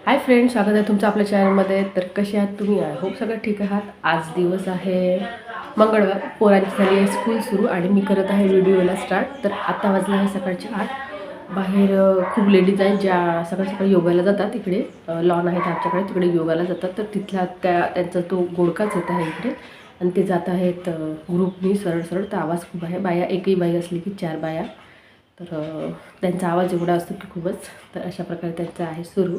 Hi friends, स्वागत आहे तुमचं आपल्या चॅनलमध्ये. तर कसे आहात तुम्ही? आय होप सगळं ठीक आहात. आज दिवस आहे मंगळवार. पोरांची झाली आहे स्कूल सुरू आणि मी करत आहे व्हिडिओला स्टार्ट. तर आता वाजले आहे सकाळचे 8. बाहेर खूप लेडीज आहेत ज्या सकाळ सकाळी योगाला जातात. इकडे लॉन आहेत आमच्याकडे, तिकडे योगाला जातात. तर तिथला त्यांचा तो गोडकाच येत आहे इकडे आणि ते जात आहेत ग्रुपनी सरळ सरळ. तर आवाज खूप आहे. बाया एकही बाई असली की 4 बाया. तर त्यांचा आवाज एवढा असतो की खूपच. तर अशा प्रकारे त्यांचं आहे सुरू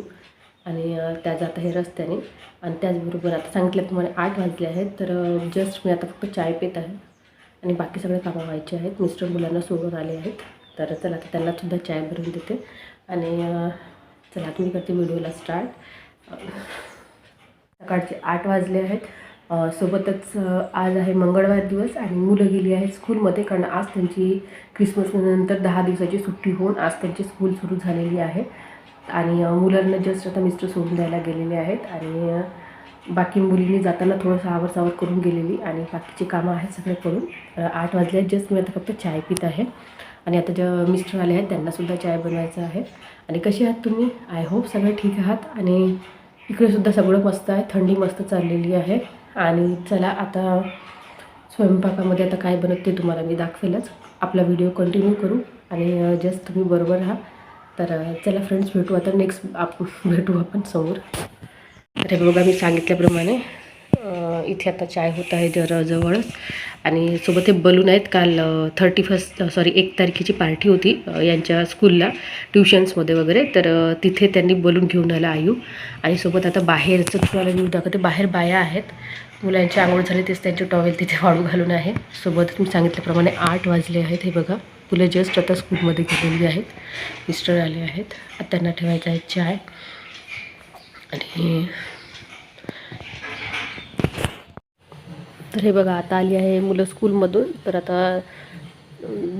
आणि त्या जात आहे रस्त्याने. आणि त्याचबरोबर आता सांगितल्याप्रमाणे 8 वाजले आहेत. तर जस्ट मी आता फक्त चाय पित आहे आणि बाकी सगळे कामं व्हायचे आहेत. मिस्टर मुलांना सोडून आले आहेत. तर चला आता त्यांनासुद्धा चाय भरून देते आणि चला तुम्ही करते व्हिडिओला स्टार्ट. सकाळचे 8 वाजले आहेत. सोबतच आज आहे मंगळवार दिवस आणि मुलं गेली आहेत स्कूलमध्ये, कारण आज त्यांची क्रिसमसनंतर 10 दिवसाची सुट्टी होऊन आज त्यांची स्कूल सुरू झालेली आहे. आणि मुलांना जस्ट आता मिस्टर सोडून द्यायला गेलेले आहेत आणि बाकी मुलींनी जाताना थोडंसं आवरसावर करून गेलेली आणि बाकीची कामं आहेत सगळे करून. 8 वाजले आहेत. जस्ट मी आता फक्त चाय पित आहे आणि आता ज्या मिस्टर आले आहेत त्यांनासुद्धा चाय बनवायचं आहे. आणि कसे आहात तुम्ही? आय होप सगळे ठीक आहात. आणि इकडेसुद्धा सगळं मस्त आहे. थंडी मस्त चाललेली आहे. आणि चला आता स्वयंपाकामध्ये आता काय बनत ते तुम्हाला मी दाखवेलच. आपला व्हिडिओ कंटिन्यू करू आणि जस्ट तुम्ही बरोबर राहा. तर चला फ्रेंड्स, भेटू आता नेक्स्ट भेटू आपण समोर. तर हे बघा, मी सांगितल्याप्रमाणे इथे आता चाय होत आहे जवळच. आणि सोबत हे बलून आहेत. काल 1 तारखेची पार्टी होती यांच्या स्कूलला, ट्युशन्समध्ये वगैरे. तर तिथे त्यांनी बलून घेऊन आला आयू. आणि सोबत आता बाहेरचं तुम्हाला व्ह्यू दाखवते. बाहेर बाया आहेत, मुलांची आंघोळ झाली तेच त्यांचे टॉवेल तिथे वाळू घालून आहे. सोबत मी सांगितल्याप्रमाणे 8 वाजले आहेत. हे बघा, मुलं जस्ट आता स्कूलमध्ये गेलेली आहेत. मिस्टर आले आहेत. आता त्यांना ठेवायचं आहे चाय. आणि तर हे बघा, आता आली आहे मुलं स्कूलमधून. तर आता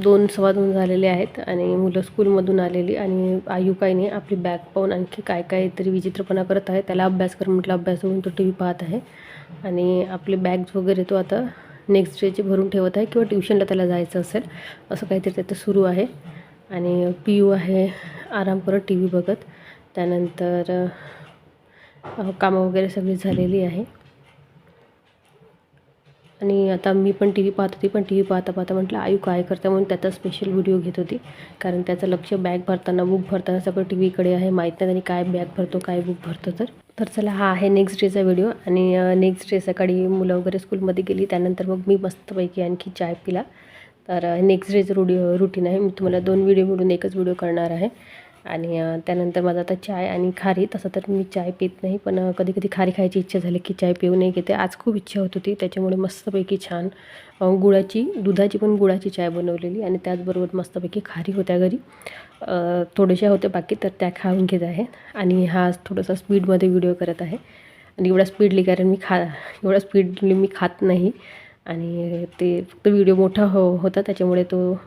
2 सव्वा 2 झालेले आहेत आणि मुलं स्कूलमधून आलेली. आणि आयू काही नाही, आपली बॅग पाहून आणखी काय काय तरी विचित्रपणा करत आहे. त्याला अभ्यास कर म्हटलं, अभ्यास होऊन तो TV पाहत आहे. आणि आपले बॅग्स वगैरे तो आता नेक्स्ट डेचे भरून ठेवत आहे, किंवा ट्युशनला त्याला जायचं असेल असं काहीतरी त्याचं सुरू आहे. आणि पियू आहे आराम करत TV बघत. त्यानंतर कामं वगैरे सगळी झालेली आहे. आणि आता मी पण TV पाहत होती, पण TV पाहता पाहता म्हटलं आयू काय करता, म्हणून त्याचा स्पेशल व्हिडिओ घेत होती. कारण त्याचं लक्ष बॅग भरताना, बुक भरताना सगळं TVकडे आहे. माहीत नाही त्यांनी काय बॅग भरतो काय बुक भरतो. तर चला, हा आहे नेक्स्ट डेचा व्हिडिओ. आणि नेक्स्ट डे सकाळी मुलं वगैरे स्कूलमध्ये गेली, त्यानंतर मग मी मस्तपैकी आणखी चाय पिला. तर नेक्स्ट डेचं रुटीन आहे. मी तुम्हाला 2 व्हिडिओ मिळून एकच व्हिडिओ करणार आहे. आणि त्यानंतर माझा आता चाय आणि खारी. तसं तर मी चाय पित नाही, पण कधी कधी खारी खायची इच्छा झाली की चाय पिऊ घेते. आज खूप इच्छा होत होती, त्याच्यामुळे मस्तपैकी छान दुधाची पण गुळाची चाय बनवलेली. आणि त्याचबरोबर मस्तपैकी खारी होत्या घरी, थोड्याशा होत्या बाकी, तर त्या खाऊन घेत आहे. आणि हा थोडासा स्पीडमध्ये व्हिडिओ करत आहे. आणि एवढा स्पीडली, कारण एवढा स्पीडली मी खात नाही. आणि ते फक्त व्हिडिओ मोठा होता, त्याच्यामुळे तो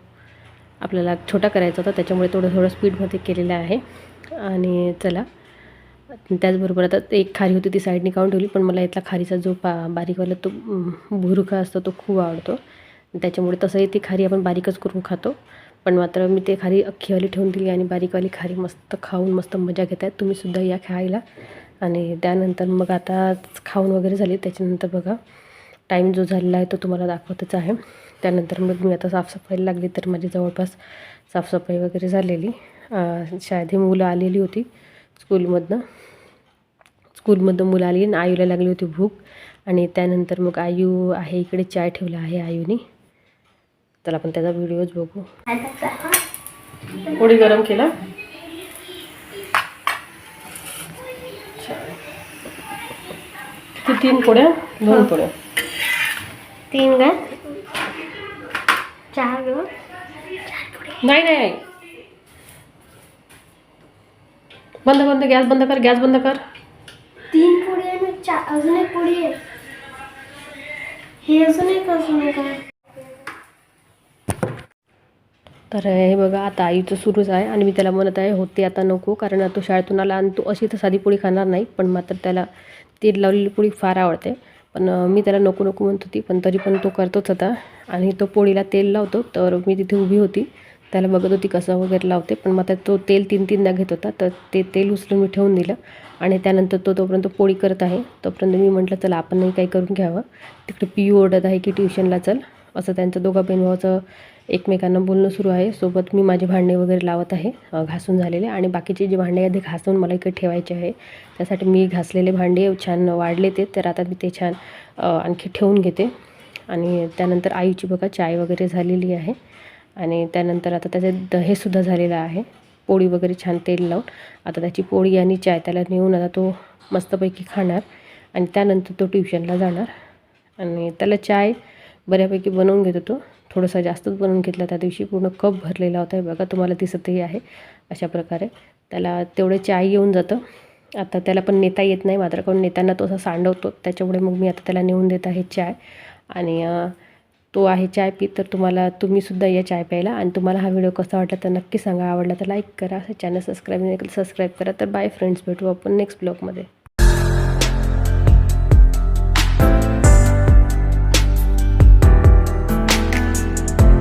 आपल्याला छोटा करायचा होता, त्याच्यामुळे थोडं स्पीडमध्ये केलेलं आहे. आणि चला, त्याचबरोबर आता एक खारी होती ती साईडने काढून ठेवली. पण मला इथला खारीचा जो बारीकवाला तो भुरका असतो तो खूप आवडतो. त्याच्यामुळे तसंही ती खारी आपण बारीकच करून खातो. पण मात्र मी ते खारी अख्खीवाली ठेवून दिली आणि बारीकवाली खारी मस्त खाऊन मस्त मजा घेत आहेत. तुम्हीसुद्धा या खायला. आणि त्यानंतर मग आता खाऊन वगैरे झाली, त्याच्यानंतर बघा टाईम जो झालेला आहे तो तुम्हाला दाखवतच आहे. त्यानंतर मग मी आता साफसफाईला लागली. तर माझी जवळपास साफसफाई वगैरे झालेली. शाळेत ही मुलं आलेली होती स्कूलमधनं मुलं आली आणि आयूला लागली होती भूक. आणि त्यानंतर मग आयू आहे इकडे, चाय ठेवला आहे आयूने. चला आपण त्याचा व्हिडिओज बघू. पोळी गरम केला, किती 3 पोळ्या 2 पोळ्या 3 का 4 ग? नाही, बंद गॅस बंद कर, गॅस बंद कर. 3 पोळी आहे ना, अजून एक पोळी आहे. हे अजून एक आहे. तर हे बघा, आता आईचं सुरूच आहे. आणि मी त्याला म्हणत आहे होते आता नको, कारण तो शाळेतून आला आणि तो अशी तर साधी पोळी खाणार नाही, पण मात्र त्याला तेल लावलेली पोळी फार आवडते. पण मी त्याला नको म्हणत होती, पण तरी पण तो करतोच होता. आणि तो पोळीला तेल लावतो. तर मी तिथे उभी होती, त्याला बघत होती कसं वगैरे लावते, पण मग आता तो तेल 3-3दा घेत होता, तर ते तेल उचलून मी ठेवून दिलं. आणि त्यानंतर तोपर्यंत पोळी करत आहे. तोपर्यंत मी म्हटलं चला आपणही काही करून घ्यावं. तिकडे पियू ओरडत आहे की ट्युशनला चल, असं त्यांचं दोघा बहीण भावाचं एकमेकांना बोलणं सुरू आहे. सोबत मी माझे भांडे वगैरे लावत आहे, घासून झालेले. आणि बाकीचे जे भांडे आहेत ते घासून मला इकडे ठेवायचे आहे. त्यासाठी मी घासलेले भांडे छान वाढले तर आता मी ते छान आणखी ठेवून घेते. आणि त्यानंतर आईची बघा चाय वगैरे झालेली आहे. आणि त्यानंतर आता त्याचे हेसुद्धा झालेलं आहे. पोळी वगैरे छान तेल लावून आता त्याची पोळी आणि चाय त्याला नेऊन आता तो मस्तपैकी खाणार. आणि त्यानंतर तो ट्युशनला जाणार. आणि त्याला चाय बऱ्यापैकी बनवून घेत होतो, थोडंसं जास्तच बनवून घेतला त्या दिवशी. पूर्ण कप भरलेला होता आहे बघा, तुम्हाला दिसतही आहे. अशा प्रकारे त्याला तेवढं चाय येऊन जातं. आता त्याला पण नेता येत नाही, मात्र कोण नेताना तो असा सांडवतो, त्याच्यामुळे मग मी आता त्याला नेऊन देत आहे चाय. आणि तो आहे चाय पीत. तर तुम्हीसुद्धा या चाय प्यायला. आणि तुम्हाला हा व्हिडिओ कसा वाटला तर नक्की सांगा. आवडला तर लाईक करा, चॅनल सबस्क्राईब करा. तर बाय फ्रेंड्स, भेटू आपण नेक्स्ट ब्लॉगमध्ये.